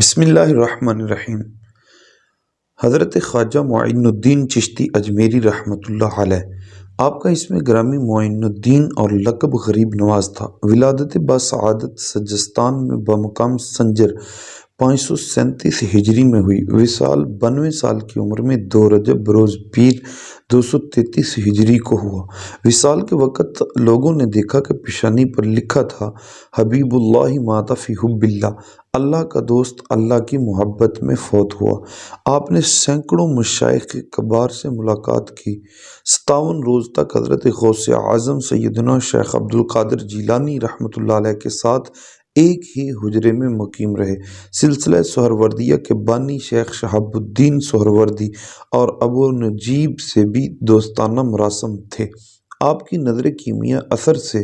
بسم اللہ الرحمن الرحیم۔ حضرت خواجہ معین الدین چشتی اجمیری رحمۃ اللہ علیہ، آپ کا اسم گرامی معین الدین اور لقب غریب نواز تھا۔ ولادت باسعادت سجستان میں بمقام سنجر 537 ہجری میں ہوئی۔ وصال 92 سال کی عمر میں 2 رجب بروز پیر 233 ہجری کو ہوا۔ وصال کے وقت لوگوں نے دیکھا کہ پیشانی پر لکھا تھا حبیب اللہ مات فی حب اللہ، اللہ کا دوست اللہ کی محبت میں فوت ہوا۔ آپ نے سینکڑوں مشائخ کبار سے ملاقات کی۔ 57 روز تک حضرت غوث اعظم سیدنا شیخ عبد القادر جیلانی رحمۃ اللہ علیہ کے ساتھ ایک ہی حجرے میں مقیم رہے۔ سلسلہ سہروردیہ کے بانی شیخ شہاب الدین سہروردی اور ابو نجیب سے بھی دوستانہ مراسم تھے۔ آپ کی نظر کیمیا اثر سے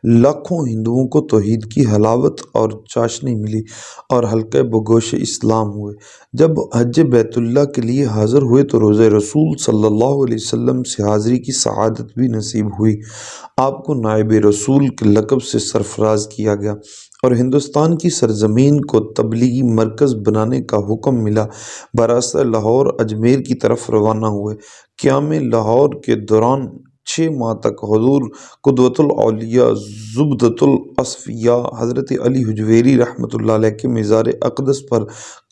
لاکھوں ہندوؤں کو توحید کی حلاوت اور چاشنی ملی اور حلقہ بگوش اسلام ہوئے۔ جب حج بیت اللہ کے لیے حاضر ہوئے تو روضہ رسول صلی اللہ علیہ وسلم سے حاضری کی سعادت بھی نصیب ہوئی۔ آپ کو نائب رسول کے لقب سے سرفراز کیا گیا اور ہندوستان کی سرزمین کو تبلیغی مرکز بنانے کا حکم ملا۔ براستہ لاہور اجمیر کی طرف روانہ ہوئے۔ قیام لاہور کے دوران 6 ماہ تک حضور قدوۃ الاولیاء زبدۃ الاصفیاء حضرت علی حجویری رحمۃ اللہ علیہ کے مزار اقدس پر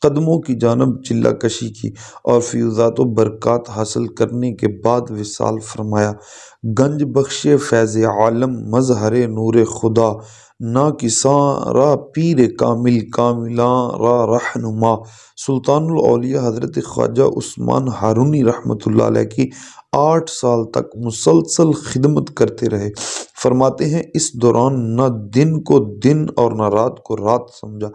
قدموں کی جانب چلہ کشی کی اور فیوضات و برکات حاصل کرنے کے بعد وصال فرمایا۔ گنج بخش فیض عالم مظہر نور خدا، ناکساں را پیر کامل کاملاں را رہنما، سلطان الاولیاء حضرت خواجہ عثمان ہارونی رحمۃ اللہ علیہ کی 8 سال تک مسلسل خدمت کرتے رہے۔ فرماتے ہیں اس دوران نہ دن کو دن اور نہ رات کو رات سمجھا،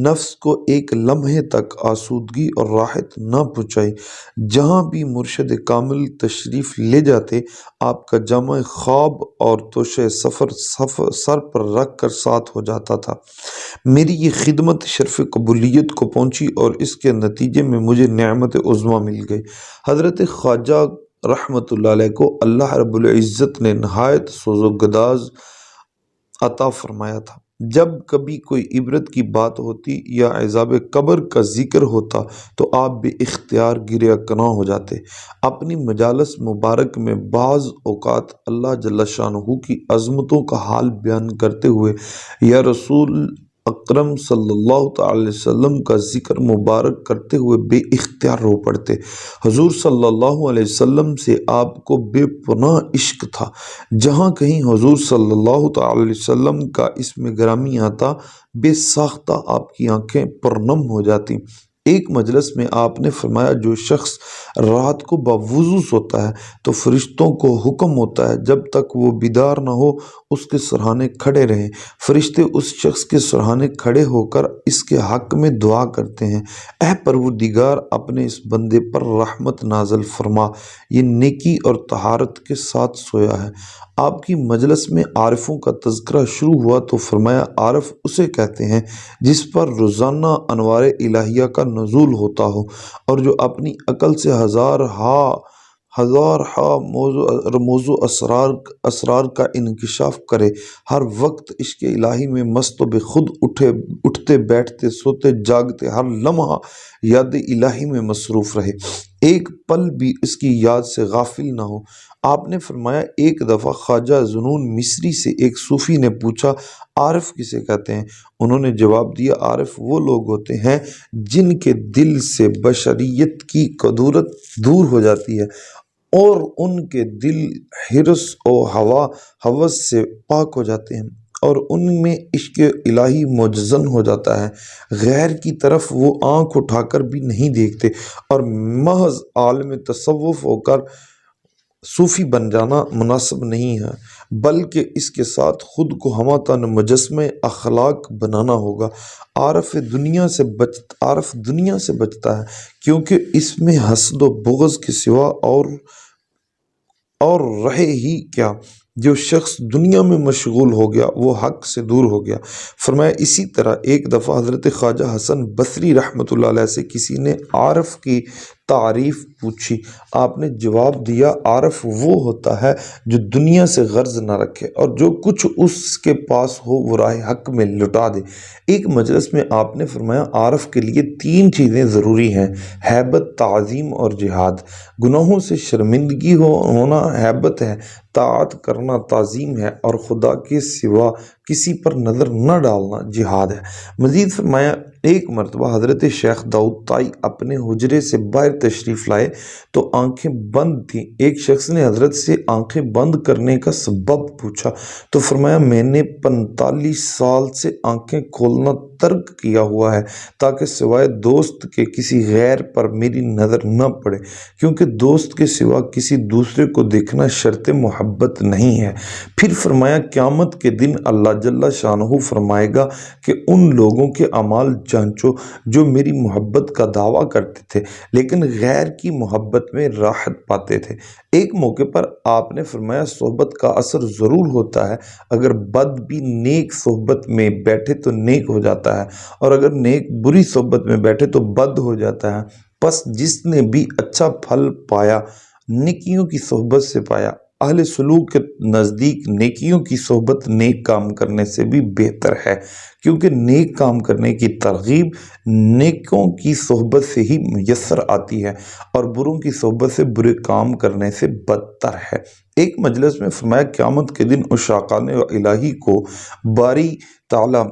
نفس کو ایک لمحے تک آسودگی اور راحت نہ پہنچائی۔ جہاں بھی مرشد کامل تشریف لے جاتے آپ کا جامہ خواب اور توشہ سفر سر پر رکھ کر ساتھ ہو جاتا تھا۔ میری یہ خدمت شرف قبولیت کو پہنچی اور اس کے نتیجے میں مجھے نعمت عظمیٰ مل گئی۔ حضرت خواجہ رحمۃ اللہ علیہ کو اللہ رب العزت نے نہایت سوز و گداز عطا فرمایا تھا۔ جب کبھی کوئی عبرت کی بات ہوتی یا عذاب قبر کا ذکر ہوتا تو آپ بے اختیار گریہ کناں ہو جاتے۔ اپنی مجالس مبارک میں بعض اوقات اللہ جل شانہ کی عظمتوں کا حال بیان کرتے ہوئے یا رسول اکرم صلی اللہ تعالی علیہ وسلم کا ذکر مبارک کرتے ہوئے بے اختیار رو پڑتے۔ حضور صلی اللہ علیہ وسلم سے آپ کو بے پناہ عشق تھا۔ جہاں کہیں حضور صلی اللہ تعالی علیہ وسلم کا اسم گرامی آتا بے ساختہ آپ کی آنکھیں پرنم ہو جاتی۔ ایک مجلس میں آپ نے فرمایا جو شخص رات کو باوضو سوتا ہے تو فرشتوں کو حکم ہوتا ہے جب تک وہ بیدار نہ ہو اس کے سرہانے کھڑے رہیں۔ فرشتے اس شخص کے سرہانے کھڑے ہو کر اس کے حق میں دعا کرتے ہیں، اے پروردگار اپنے اس بندے پر رحمت نازل فرما، یہ نیکی اور طہارت کے ساتھ سویا ہے۔ آپ کی مجلس میں عارفوں کا تذکرہ شروع ہوا تو فرمایا عارف اسے کہتے ہیں جس پر روزانہ انوار الہیہ کا نزول ہوتا ہو اور جو اپنی عقل سے ہزارہا رموز و اسرار کا انکشاف کرے، ہر وقت عشق الہی میں مست و بے خود اٹھتے بیٹھتے سوتے جاگتے ہر لمحہ یاد الہی میں مصروف رہے، ایک پل بھی اس کی یاد سے غافل نہ ہو۔ آپ نے فرمایا ایک دفعہ خواجہ ذنون مصری سے ایک صوفی نے پوچھا عارف کسے کہتے ہیں؟ انہوں نے جواب دیا عارف وہ لوگ ہوتے ہیں جن کے دل سے بشریت کی قدورت دور ہو جاتی ہے اور ان کے دل حرص و ہوس سے پاک ہو جاتے ہیں اور ان میں عشق الہی مجزن ہو جاتا ہے، غیر کی طرف وہ آنکھ اٹھا کر بھی نہیں دیکھتے اور محض عالم تصوف ہو کر صوفی بن جانا مناسب نہیں ہے، بلکہ اس کے ساتھ خود کو ہمہ تن مجسمہ اخلاق بنانا ہوگا۔ عارف دنیا سے بچتا ہے کیونکہ اس میں حسد و بغض کے سوا اور رہے ہی کیا۔ جو شخص دنیا میں مشغول ہو گیا وہ حق سے دور ہو گیا۔ فرمایا اسی طرح ایک دفعہ حضرت خواجہ حسن بصری رحمۃ اللہ علیہ سے کسی نے عارف کی تعریف پوچھی، آپ نے جواب دیا عارف وہ ہوتا ہے جو دنیا سے غرض نہ رکھے اور جو کچھ اس کے پاس ہو وہ راہ حق میں لٹا دے۔ ایک مجلس میں آپ نے فرمایا عارف کے لیے 3 چیزیں ضروری ہیں: ہیبت، تعظیم اور جہاد۔ گناہوں سے شرمندگی ہونا ہیبت ہے، طاعت کرنا تعظیم ہے، اور خدا کے سوا کسی پر نظر نہ ڈالنا جہاد ہے۔ مزید فرمایا ایک مرتبہ حضرت شیخ داؤد طائی اپنے حجرے سے باہر تشریف لائے تو آنکھیں بند تھیں۔ ایک شخص نے حضرت سے آنکھیں بند کرنے کا سبب پوچھا تو فرمایا میں نے 45 سال سے آنکھیں کھولنا ترک کیا ہوا ہے تاکہ سوائے دوست کے کسی غیر پر میری نظر نہ پڑے، کیونکہ دوست کے سوا کسی دوسرے کو دیکھنا شرط محبت نہیں ہے۔ پھر فرمایا قیامت کے دن اللہ جل شانہ فرمائے گا کہ ان لوگوں کے اعمال جانچو جو میری محبت کا دعویٰ کرتے تھے لیکن غیر کی محبت میں راحت پاتے تھے۔ ایک موقع پر آپ نے فرمایا صحبت کا اثر ضرور ہوتا ہے، اگر بد بھی نیک صحبت میں بیٹھے تو نیک ہو جاتا ہے اور اگر نیک بری صحبت میں بیٹھے تو بد ہو جاتا ہے۔ پس جس نے بھی اچھا پھل پایا نیکیوں کی صحبت سے پایا۔ اہل سلوک کے نزدیک نیکیوں کی صحبت نیک کام کرنے سے بھی بہتر ہے، کیونکہ نیک کام کرنے کی ترغیب نیکوں کی صحبت سے ہی میسر آتی ہے اور بروں کی صحبت سے برے کام کرنے سے بدتر ہے۔ ایک مجلس میں فرمایا قیامت کے دن عشاقان الہی کو باری تعالیٰ